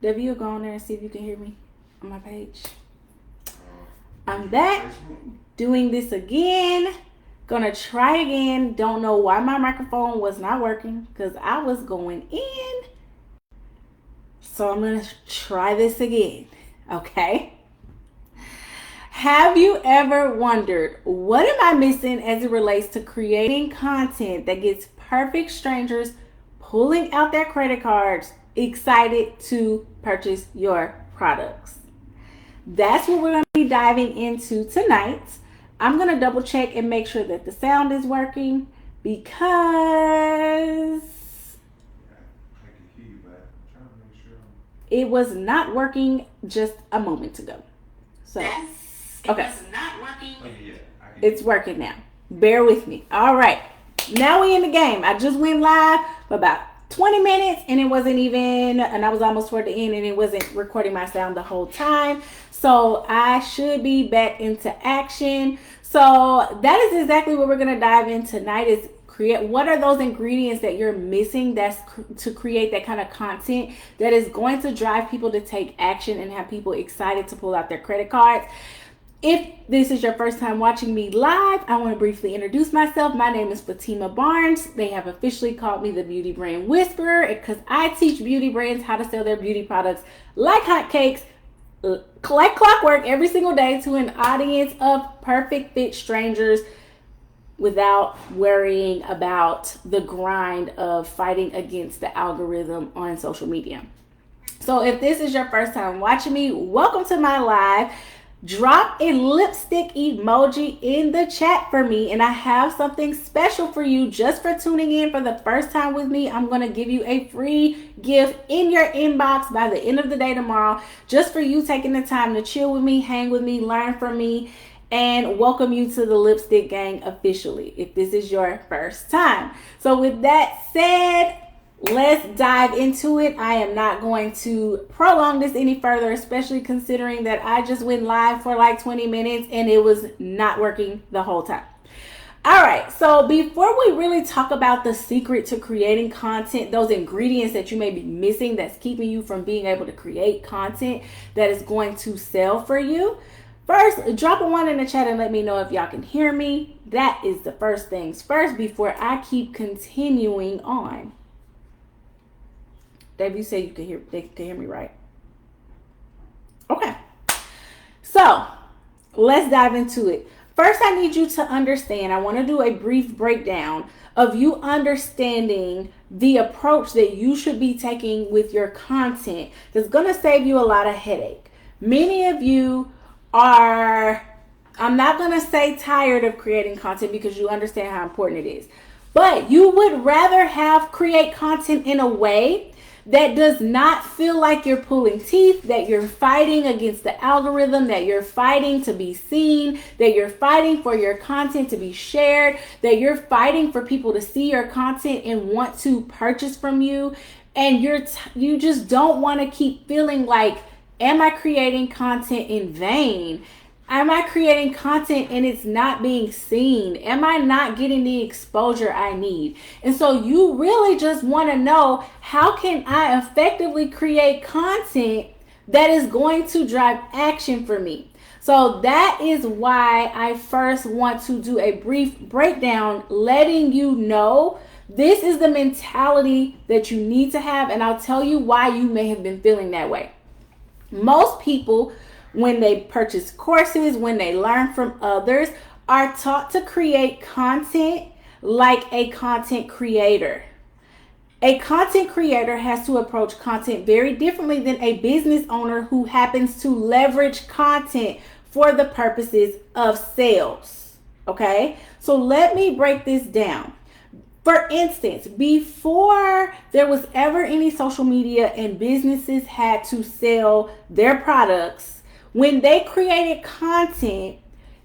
Debbie, you go on there and see if you can hear me on my page. I'm back doing this again. Gonna try again. Don't know why my microphone was not working because I was going in. So I'm gonna try this again. Okay. Have you ever wondered, what am I missing as it relates to creating content that gets perfect strangers pulling out their credit cards, excited to purchase your products? That's what we're going to be diving into tonight. I'm going to double check and make sure that the sound is working because it was not working just a moment ago. So, okay. It's working now. Bear with me. All right. Now we in the game. I just went live for about 20 minutes and it wasn't even, and I was almost toward the end and it wasn't recording my sound the whole time. So I should be back into action. So that is exactly what we're going to dive in tonight, is create, what are those ingredients that you're missing that's to create that kind of content that is going to drive people to take action and have people excited to pull out their credit cards. If this is your first time watching me live, I want to briefly introduce myself. My name is Fatima Barnes. They have officially called me the Beauty Brand Whisperer because I teach beauty brands how to sell their beauty products like hotcakes, like clockwork, every single day to an audience of perfect fit strangers without worrying about the grind of fighting against the algorithm on social media. So if this is your first time watching me, welcome to my live. Drop a lipstick emoji in the chat for me, and I have something special for you just for tuning in for the first time with me. I'm going to give you a free gift in your inbox by the end of the day tomorrow, just for you taking the time to chill with me, hang with me, learn from me, and welcome you to the Lipstick Gang officially, if this is your first time. So with that said, let's dive into it. I am not going to prolong this any further, especially considering that I just went live for like 20 minutes and it was not working the whole time. All right, so before we really talk about the secret to creating content, those ingredients that you may be missing that's keeping you from being able to create content that is going to sell for you, first, drop a 1 in the chat and let me know if y'all can hear me. That is the first things first before I keep continuing on. Dave, you say they can hear me, right? Okay. So let's dive into it. First, I need you to understand, I want to do a brief breakdown of you understanding the approach that you should be taking with your content that's going to save you a lot of headache. Many of you are, I'm not going to say tired of creating content because you understand how important it is, but you would rather create content in a way that does not feel like you're pulling teeth, that you're fighting against the algorithm, that you're fighting to be seen, that you're fighting for your content to be shared, that you're fighting for people to see your content and want to purchase from you. And you just don't want to keep feeling like, am I creating content in vain? Am I creating content and it's not being seen? Am I not getting the exposure I need? And so you really just want to know, how can I effectively create content that is going to drive action for me? So that is why I first want to do a brief breakdown, letting you know this is the mentality that you need to have. And I'll tell you why you may have been feeling that way. Most people, when they purchase courses, when they learn from others, are taught to create content like a content creator. A content creator has to approach content very differently than a business owner who happens to leverage content for the purposes of sales. Okay, so let me break this down. For instance, before there was ever any social media and businesses had to sell their products, when they created content,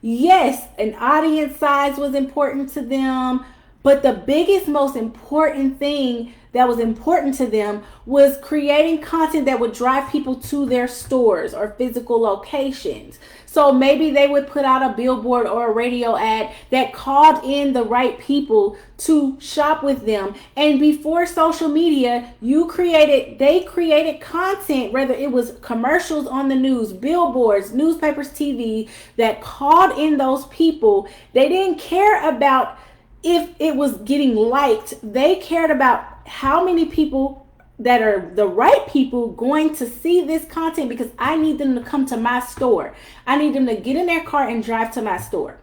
yes, an audience size was important to them, but the biggest, most important thing that was important to them was creating content that would drive people to their stores or physical locations. So maybe they would put out a billboard or a radio ad that called in the right people to shop with them. And before social media, they created content, whether it was commercials on the news, billboards, newspapers, TV, that called in those people. They didn't care about if it was getting liked. They cared about how many people that are the right people going to see this content, because I need them to come to my store. I need them to get in their car and drive to my store.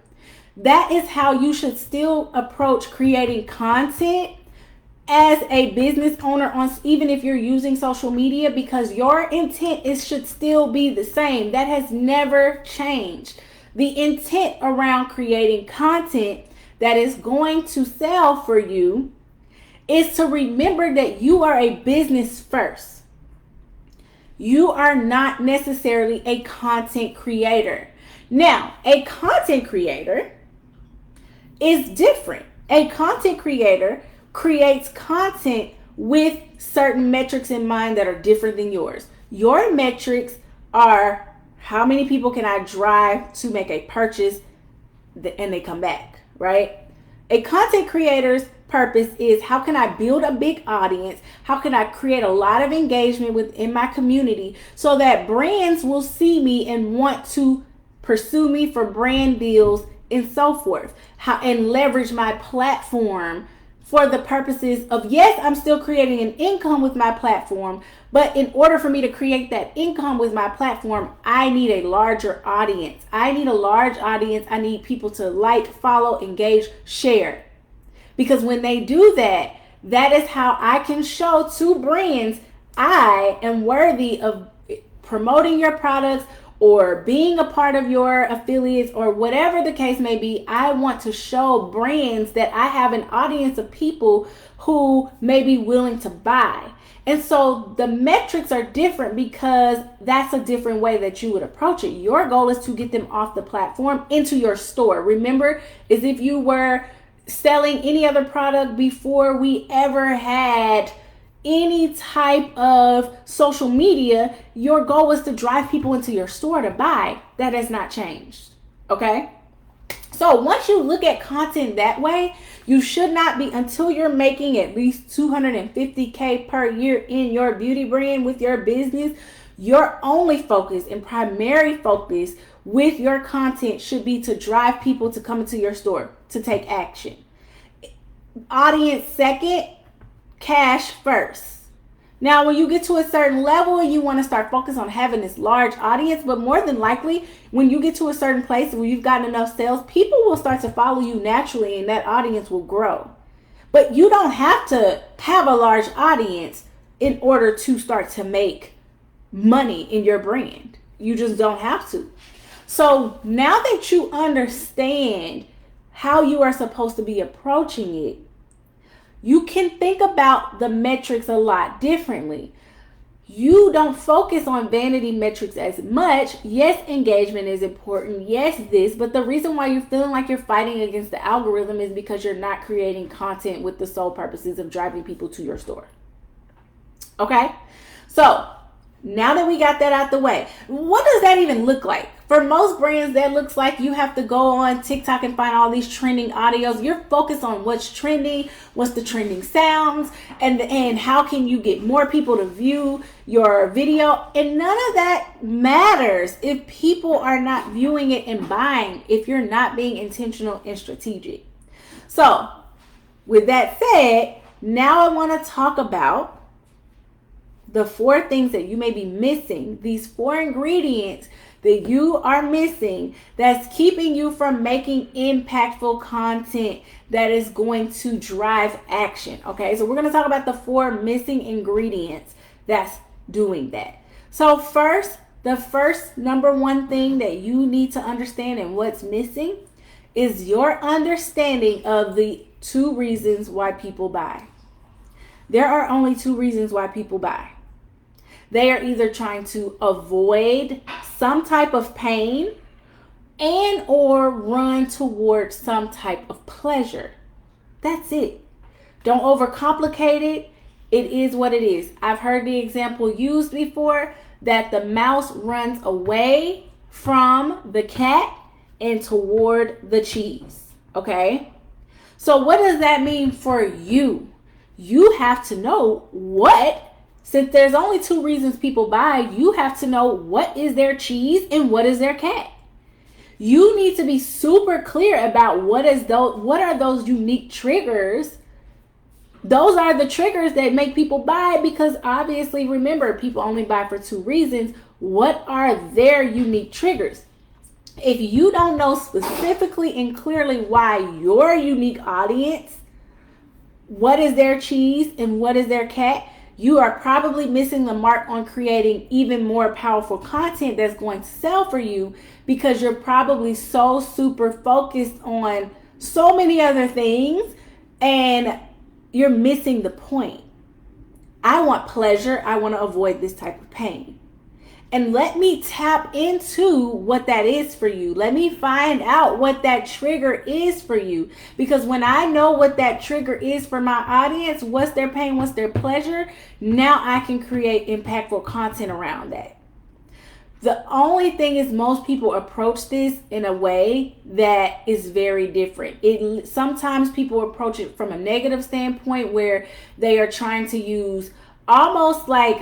That is how you should still approach creating content as a business owner, even if you're using social media, because your intent should still be the same. That has never changed. The intent around creating content that is going to sell for you is to remember that you are a business first. You are not necessarily a content creator. Now, a content creator is different. A content creator creates content with certain metrics in mind that are different than yours. Your metrics are how many people can I drive to make a purchase and they come back, right? A content creator's purpose is, how can I build a big audience? How can I create a lot of engagement within my community so that brands will see me and want to pursue me for brand deals and so forth? And leverage my platform for the purposes of, yes, I'm still creating an income with my platform, but in order for me to create that income with my platform, I need a larger audience. I need a large audience. I need people to like, follow, engage, share. Because when they do that, that is how I can show to brands I am worthy of promoting your products or being a part of your affiliates or whatever the case may be. I want to show brands that I have an audience of people who may be willing to buy. And so the metrics are different because that's a different way that you would approach it. Your goal is to get them off the platform into your store. Remember, as if you were selling any other product before we ever had any type of social media, your goal was to drive people into your store to buy. That has not changed. Okay? So once you look at content that way, you should not be, until you're making at least $250K per year in your beauty brand with your business, your only focus and primary focus with your content should be to drive people to come into your store to take action. Audience second, cash first. Now, when you get to a certain level, you want to start focusing on having this large audience, but more than likely, when you get to a certain place where you've gotten enough sales, people will start to follow you naturally and that audience will grow. But you don't have to have a large audience in order to start to make money in your brand. You just don't have to. So now that you understand how you are supposed to be approaching it, you can think about the metrics a lot differently. You don't focus on vanity metrics as much. Yes, engagement is important. Yes, this. But the reason why you're feeling like you're fighting against the algorithm is because you're not creating content with the sole purposes of driving people to your store. Okay? So now that we got that out the way, what does that even look like? For most brands, that looks like you have to go on TikTok and find all these trending audios. You're focused on what's trending, what's the trending sounds, and how can you get more people to view your video. And none of that matters if people are not viewing it and buying, if you're not being intentional and strategic. So with that said, now I want to talk about the 4 things that you may be missing, these 4 ingredients that you are missing that's keeping you from making impactful content that is going to drive action. Okay, so we're going to talk about the 4 missing ingredients that's doing that. So first, the first number 1 thing that you need to understand and what's missing is your understanding of the 2 reasons why people buy. There are only 2 reasons why people buy. They are either trying to avoid some type of pain and or run towards some type of pleasure. That's it. Don't overcomplicate it. It is what it is. I've heard the example used before that the mouse runs away from the cat and toward the cheese. Okay? So what does that mean for you? You have to know since there's only 2 reasons people buy, you have to know what is their cheese and what is their cat. You need to be super clear about what are those unique triggers. Those are the triggers that make people buy, because obviously, remember, people only buy for 2 reasons. What are their unique triggers? If you don't know specifically and clearly why your unique audience, what is their cheese and what is their cat, you are probably missing the mark on creating even more powerful content that's going to sell for you, because you're probably so super focused on so many other things and you're missing the point. I want pleasure. I want to avoid this type of pain. And let me tap into what that is for you. Let me find out what that trigger is for you. Because when I know what that trigger is for my audience, what's their pain, what's their pleasure, now I can create impactful content around that. The only thing is, most people approach this in a way that is very different. Sometimes people approach it from a negative standpoint, where they are trying to use almost like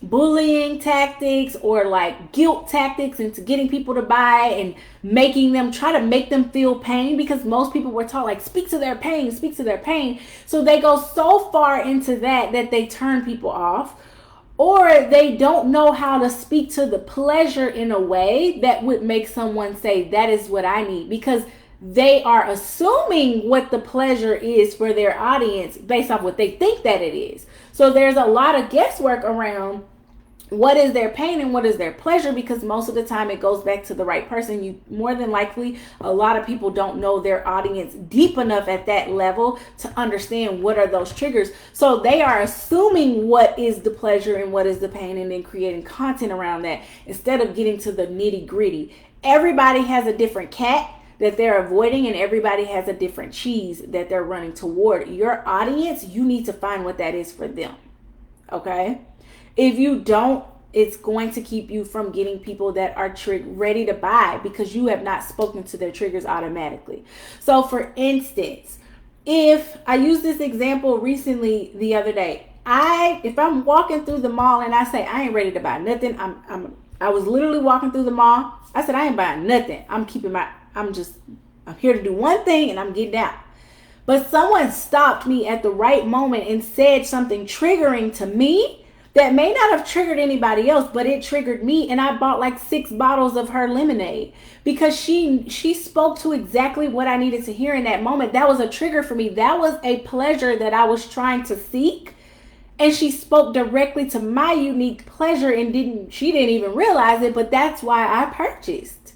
bullying tactics or like guilt tactics into getting people to buy and try to make them feel pain, because most people were taught, like, speak to their pain. So they go so far into that they turn people off. Or they don't know how to speak to the pleasure in a way that would make someone say, that is what I need, because they are assuming what the pleasure is for their audience based off what they think that it is. So there's a lot of guesswork around what is their pain and what is their pleasure, because most of the time it goes back to the right person. You more than likely, a lot of people don't know their audience deep enough at that level to understand what are those triggers. So they are assuming what is the pleasure and what is the pain, and then creating content around that instead of getting to the nitty gritty. Everybody has a different cat that they're avoiding, and everybody has a different cheese that they're running toward. Your audience, you need to find what that is for them. Okay? If you don't, it's going to keep you from getting people that are ready to buy, because you have not spoken to their triggers automatically. So for instance, if I used this example recently the other day, if I'm walking through the mall and I say, I ain't ready to buy nothing. I was literally walking through the mall. I said, I ain't buying nothing. I'm here to do one thing and I'm getting out. But someone stopped me at the right moment and said something triggering to me that may not have triggered anybody else, but it triggered me, and I bought like 6 bottles of her lemonade, because she spoke to exactly what I needed to hear in that moment. That was a trigger for me. That was a pleasure that I was trying to seek, and she spoke directly to my unique pleasure, and she didn't even realize it, but that's why I purchased.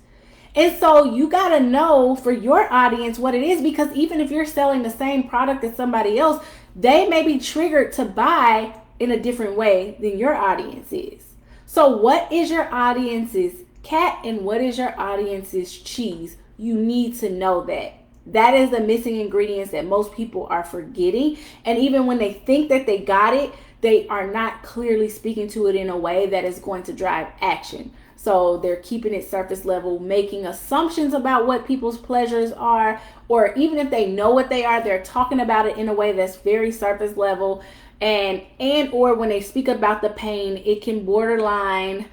And so you got to know for your audience what it is, because even if you're selling the same product as somebody else, they may be triggered to buy in a different way than your audience is. So what is your audience's cat and what is your audience's cheese? You need to know that. That is the missing ingredients that most people are forgetting. And even when they think that they got it, they are not clearly speaking to it in a way that is going to drive action. So they're keeping it surface level, making assumptions about what people's pleasures are, or even if they know what they are, they're talking about it in a way that's very surface level. And/or when they speak about the pain, it can borderline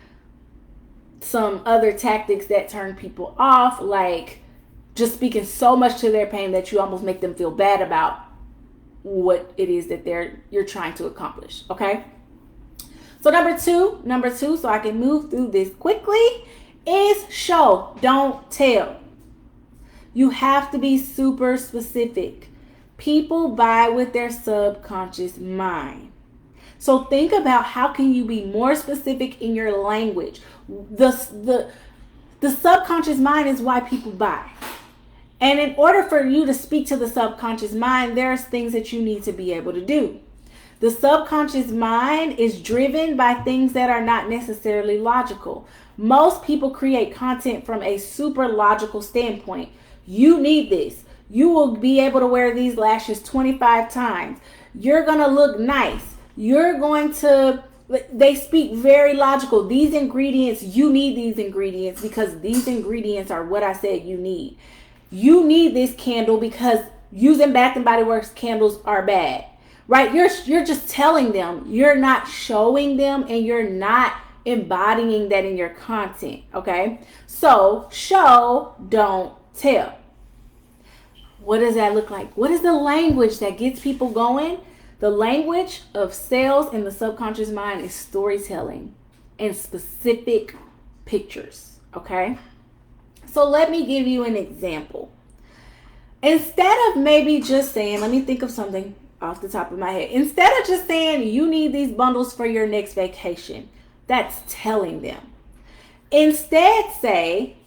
some other tactics that turn people off, like just speaking so much to their pain that you almost make them feel bad about what it is that you're trying to accomplish. Okay. So number two, so I can move through this quickly, is show, don't tell. You have to be super specific. People buy with their subconscious mind. So think about how can you be more specific in your language. The subconscious mind is why people buy. And in order for you to speak to the subconscious mind, there's things that you need to be able to do. The subconscious mind is driven by things that are not necessarily logical. Most people create content from a super logical standpoint. You need this. You will be able to wear these lashes 25 times. You're going to look nice. You're going to, they speak very logical. These ingredients, you need these ingredients because these ingredients are what I said you need. You need this candle because using Bath and Body Works candles are bad, right? You're just telling them. You're not showing them, and you're not embodying that in your content, okay? So show, don't tell. What does that look like? What is the language that gets people going? The language of sales in the subconscious mind is storytelling and specific pictures, okay? So let me give you an example. Instead of maybe just saying, let me think of something off the top of my head. Instead of just saying, you need these bundles for your next vacation, that's telling them. Instead say,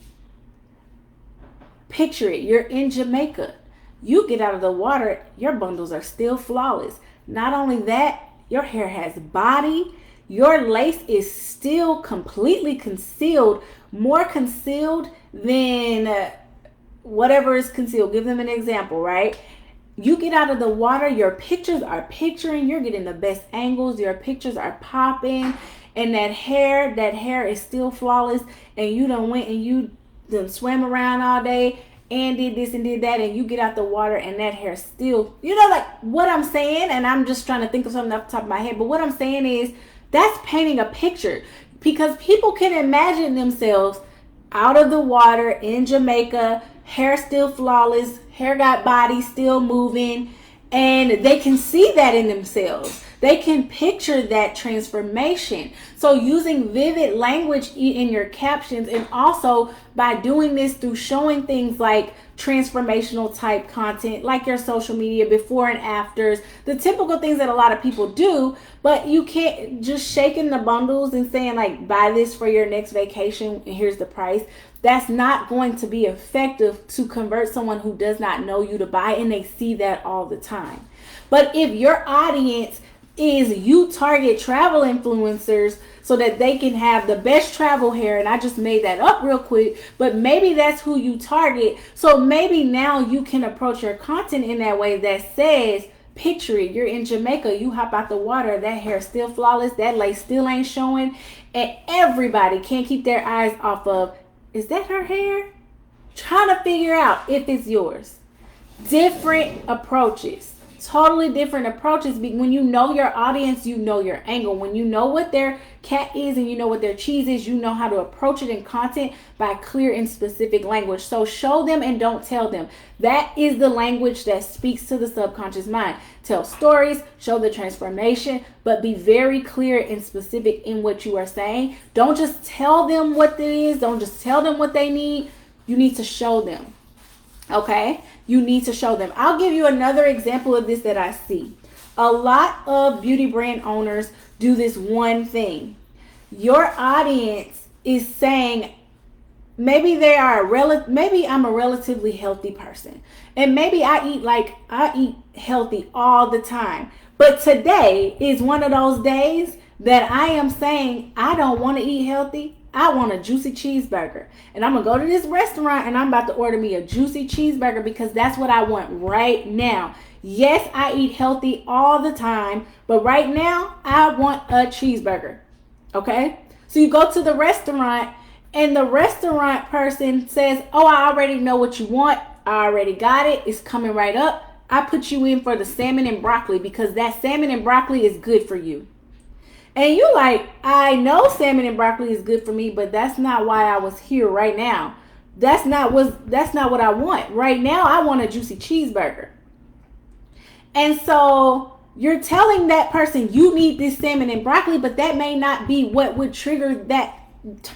picture it, you're in Jamaica. You get out of the water, your bundles are still flawless. Not only that, your hair has body. Your lace is still completely concealed, more concealed than whatever is concealed. Give them an example, right? You get out of the water, your pictures are picturing, you're getting the best angles, your pictures are popping, and that hair is still flawless, and you done went and you done swam around all day and did this and did that, and you get out the water and that hair still, like what I'm saying, and I'm just trying to think of something off the top of my head, but what I'm saying is that's painting a picture, because people can imagine themselves out of the water in Jamaica, hair still flawless, hair got body still moving, and they can see that in themselves. They can picture that transformation. So using vivid language in your captions, and also by doing this through showing things like transformational type content, like your social media before and afters, the typical things that a lot of people do, but you can't just shaking the bundles and saying like, buy this for your next vacation and here's the price. That's not going to be effective to convert someone who does not know you to buy, and they see that all the time. But if your audience is you target travel influencers so that they can have the best travel hair, and I just made that up real quick, but maybe that's who you target. So maybe now you can approach your content in that way that says, picture it, you're in Jamaica, you hop out the water, that hair still flawless, that lace still ain't showing, and everybody can't keep their eyes off of, is that her hair? Trying to figure out if it's yours. Different approaches. Totally different approaches. When you know your audience, you know your angle. When you know what their cat is and you know what their cheese is, you know how to approach it in content by clear and specific language. So show them and don't tell them. That is the language that speaks to the subconscious mind. Tell stories, show the transformation, but be very clear and specific in what you are saying. Don't just tell them what it is. Don't just tell them what they need. You need to show them. Okay? You need to show them. I'll give you another example of this that I see. A lot of beauty brand owners do this one thing. Your audience is saying, maybe maybe I'm a relatively healthy person, and maybe I eat healthy all the time. But today is one of those days that I am saying I don't want to eat healthy. I want a juicy cheeseburger, and I'm going to go to this restaurant and I'm about to order me a juicy cheeseburger because that's what I want right now. Yes, I eat healthy all the time, but right now I want a cheeseburger. Okay? So you go to the restaurant and the restaurant person says, oh, I already know what you want. I already got it. It's coming right up. I put you in for the salmon and broccoli because that salmon and broccoli is good for you. And you like, I know salmon and broccoli is good for me, but that's not why I was here right now. That's not what I want. Right now, I want a juicy cheeseburger. And so you're telling that person you need this salmon and broccoli, but that may not be what would trigger that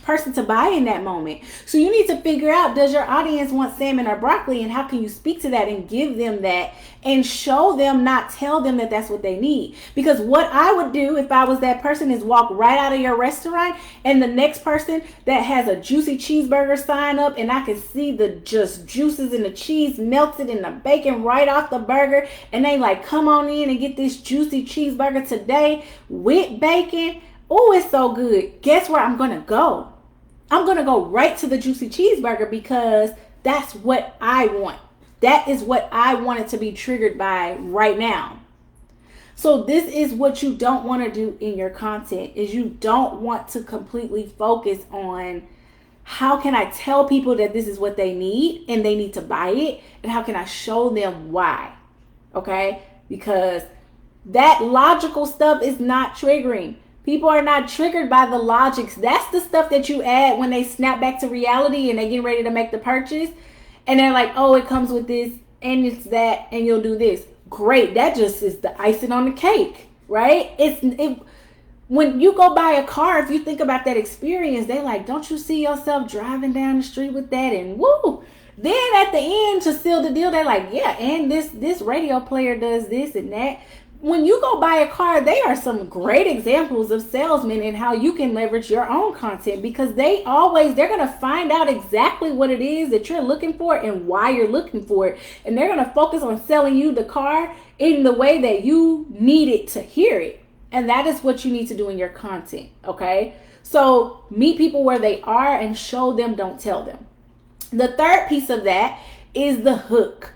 person to buy in that moment. So you need to figure out, does your audience want salmon or broccoli, and how can you speak to that and give them that and show them, not tell them that that's what they need. Because what I would do if I was that person is walk right out of your restaurant and the next person that has a juicy cheeseburger sign up, and I can see the just juices and the cheese melted and the bacon right off the burger, and they like, come on in and get this juicy cheeseburger today with bacon. Oh, it's so good. Guess where I'm going to go? I'm going to go right to the juicy cheeseburger because that's what I want. That is what I want it to be triggered by right now. So this is what you don't want to do in your content, is you don't want to completely focus on how can I tell people that this is what they need and they need to buy it, and how can I show them why. Okay? Because that logical stuff is not triggering. People are not triggered by the logics. That's the stuff that you add when they snap back to reality and they get ready to make the purchase. And they're like, oh, it comes with this and it's that and you'll do this. Great. That just is the icing on the cake, right? When you go buy a car, if you think about that experience, they like, don't you see yourself driving down the street with that and woo? Then at the end, to seal the deal, they're like, yeah, and this radio player does this and that. When you go buy a car, they are some great examples of salesmen and how you can leverage your own content, because they're going to find out exactly what it is that you're looking for and why you're looking for it. And they're going to focus on selling you the car in the way that you need it to hear it. And that is what you need to do in your content. Okay. So meet people where they are and show them, don't tell them. The third piece of that is the hook.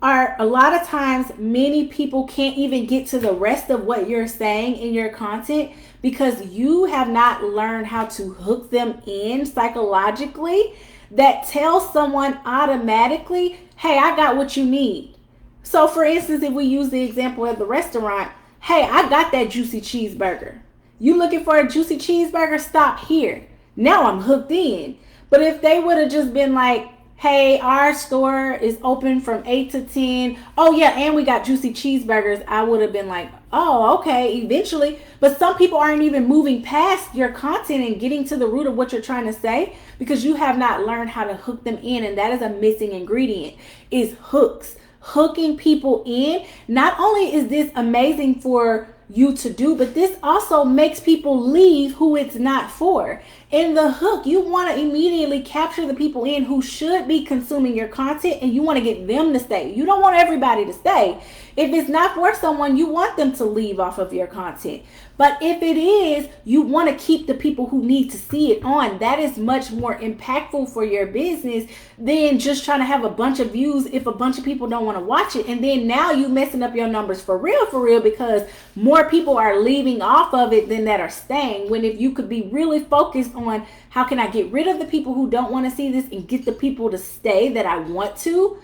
A lot of times, many people can't even get to the rest of what you're saying in your content because you have not learned how to hook them in psychologically. That tells someone automatically, hey, I got what you need. So for instance, if we use the example at the restaurant, hey, I got that juicy cheeseburger. You looking for a juicy cheeseburger? Stop here. Now I'm hooked in. But if they would have just been like, hey, our store is open from 8 to 10. Oh, yeah, and we got juicy cheeseburgers. I would have been like, oh, okay, eventually. But some people aren't even moving past your content and getting to the root of what you're trying to say because you have not learned how to hook them in. And that is a missing ingredient, is hooks. Hooking people in. Not only is this amazing for you to do, but this also makes people leave who it's not for. In the hook, you want to immediately capture the people in who should be consuming your content, and you want to get them to stay. You don't want everybody to stay. If it's not for someone, you want them to leave off of your content. But if it is, you want to keep the people who need to see it on. That is much more impactful for your business than just trying to have a bunch of views if a bunch of people don't want to watch it. And then now you messing up your numbers for real, because more people are leaving off of it than that are staying. When if you could be really focused on how can I get rid of the people who don't want to see this and get the people to stay that I want to,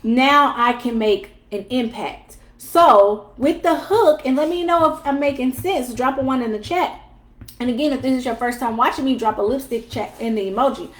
now I can make an impact. So with the hook, and let me know if I'm making sense, drop a 1 in the chat. And again, if this is your first time watching me, drop a lipstick chat in the emoji.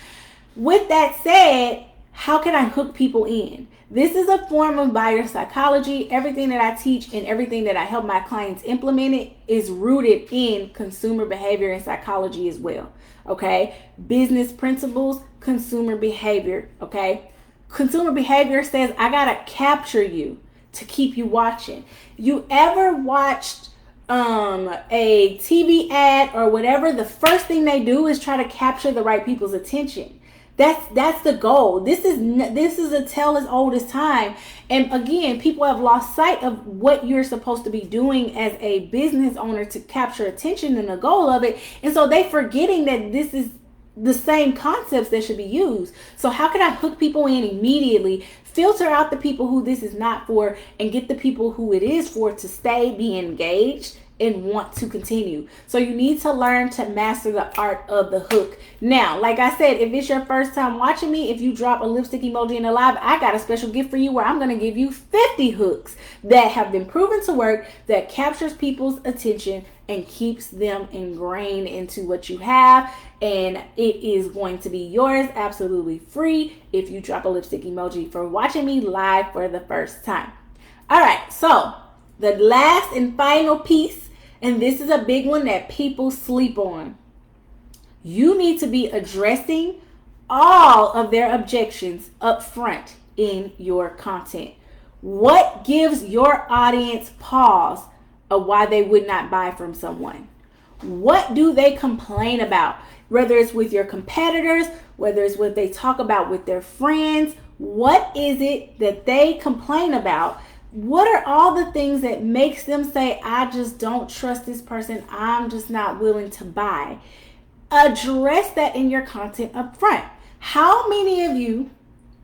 With that said, how can I hook people in? This is a form of buyer psychology. Everything that I teach and everything that I help my clients implement it is rooted in consumer behavior and psychology as well. Okay. Business principles, consumer behavior. Okay. Consumer behavior says, I got to capture you to keep you watching. You ever watched a TV ad or whatever? The first thing they do is try to capture the right people's attention. That's the goal. This is a tale as old as time. And again, people have lost sight of what you're supposed to be doing as a business owner to capture attention and the goal of it. And so they forgetting that this is the same concepts that should be used. So how can I hook people in immediately, filter out the people who this is not for, and get the people who it is for to stay, be engaged, and want to continue? So you need to learn to master the art of the hook. Now, like I said, if it's your first time watching me, if you drop a lipstick emoji in the live, I got a special gift for you where I'm going to give you 50 hooks that have been proven to work, that captures people's attention and keeps them ingrained into what you have. And it is going to be yours absolutely free if you drop a lipstick emoji for watching me live for the first time. All right, so the last and final piece, and this is a big one that people sleep on. You need to be addressing all of their objections up front in your content. What gives your audience pause of why they would not buy from someone? What do they complain about? Whether it's with your competitors, whether it's what they talk about with their friends, what is it that they complain about? What are all the things that makes them say, I just don't trust this person, I'm just not willing to buy? Address that in your content up front. How many of you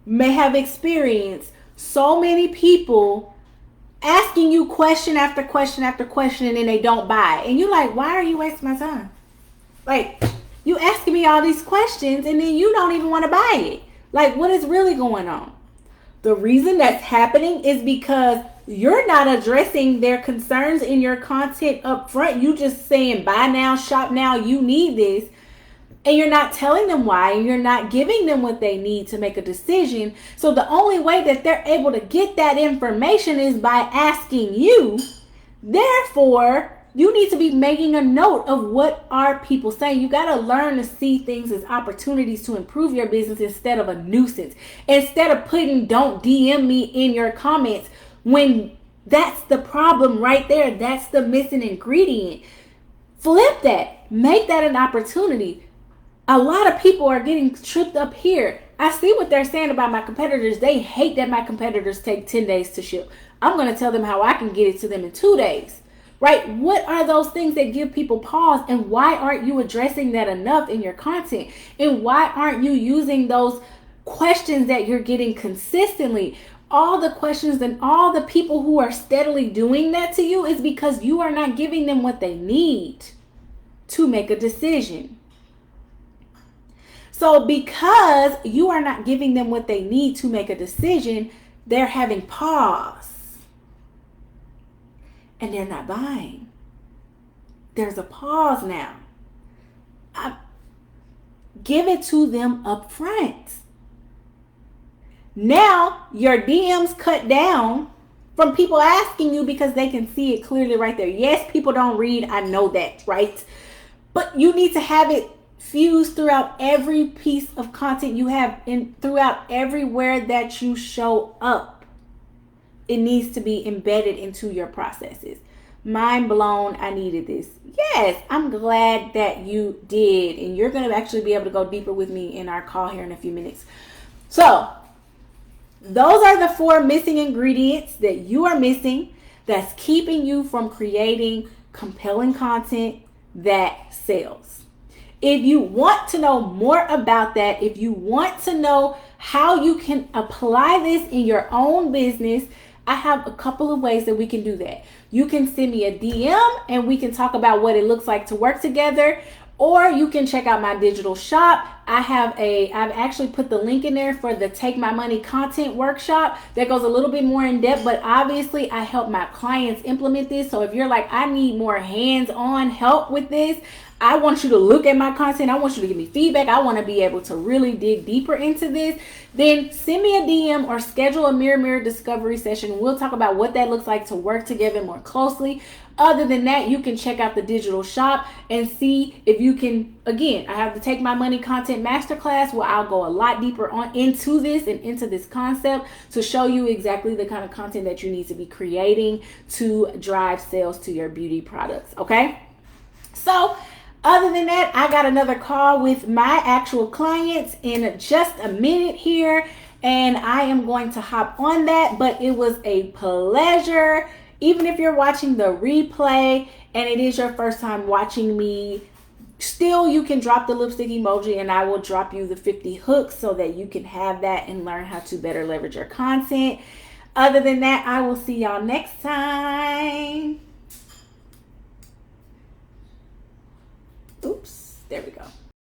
may have experienced so many people asking you question after question after question, and then they don't buy. And you're like, why are you wasting my time? Like, you asking me all these questions, and then you don't even want to buy it. Like, what is really going on? The reason that's happening is because you're not addressing their concerns in your content up front. You just saying, buy now, shop now, you need this. And you're not telling them why, and you're not giving them what they need to make a decision. So the only way that they're able to get that information is by asking you. Therefore, you need to be making a note of what are people saying. You got to learn to see things as opportunities to improve your business instead of a nuisance. Instead of putting don't DM me in your comments, when that's the problem right there. That's the missing ingredient. Flip that. Make that an opportunity. A lot of people are getting tripped up here. I see what they're saying about my competitors. They hate that my competitors take 10 days to ship. I'm going to tell them how I can get it to them in 2 days. Right? What are those things that give people pause, and why aren't you addressing that enough in your content? And why aren't you using those questions that you're getting consistently? All the questions and all the people who are steadily doing that to you is because you are not giving them what they need to make a decision. So because you are not giving them what they need to make a decision, they're having pause. And they're not buying. There's a pause now. Give it to them up front. Now your DMs cut down from people asking you because they can see it clearly right there. Yes, people don't read. I know that, right? But you need to have it fused throughout every piece of content you have, and throughout everywhere that you show up. It needs to be embedded into your processes. Mind blown. I needed this. Yes, I'm glad that you did. And you're going to actually be able to go deeper with me in our call here in a few minutes. So those are the 4 missing ingredients that you are missing that's keeping you from creating compelling content that sells. If you want to know more about that, if you want to know how you can apply this in your own business, I have a couple of ways that we can do that. You can send me a DM and we can talk about what it looks like to work together, or you can check out my digital shop. I've actually put the link in there for the Take My Money content workshop that goes a little bit more in depth, but obviously I help my clients implement this. So if you're like, I need more hands-on help with this, I want you to look at my content. I want you to give me feedback. I want to be able to really dig deeper into this. Then send me a DM or schedule a mirror discovery session. We'll talk about what that looks like to work together more closely. Other than that, you can check out the digital shop and see if you can. Again, I have the Take My Money content masterclass where I'll go a lot deeper into this concept to show you exactly the kind of content that you need to be creating to drive sales to your beauty products. Okay? So other than that, I got another call with my actual clients in just a minute here, and I am going to hop on that, but it was a pleasure. Even if you're watching the replay and it is your first time watching me, still you can drop the lipstick emoji and I will drop you the 50 hooks so that you can have that and learn how to better leverage your content. Other than that, I will see y'all next time. Oops, there we go.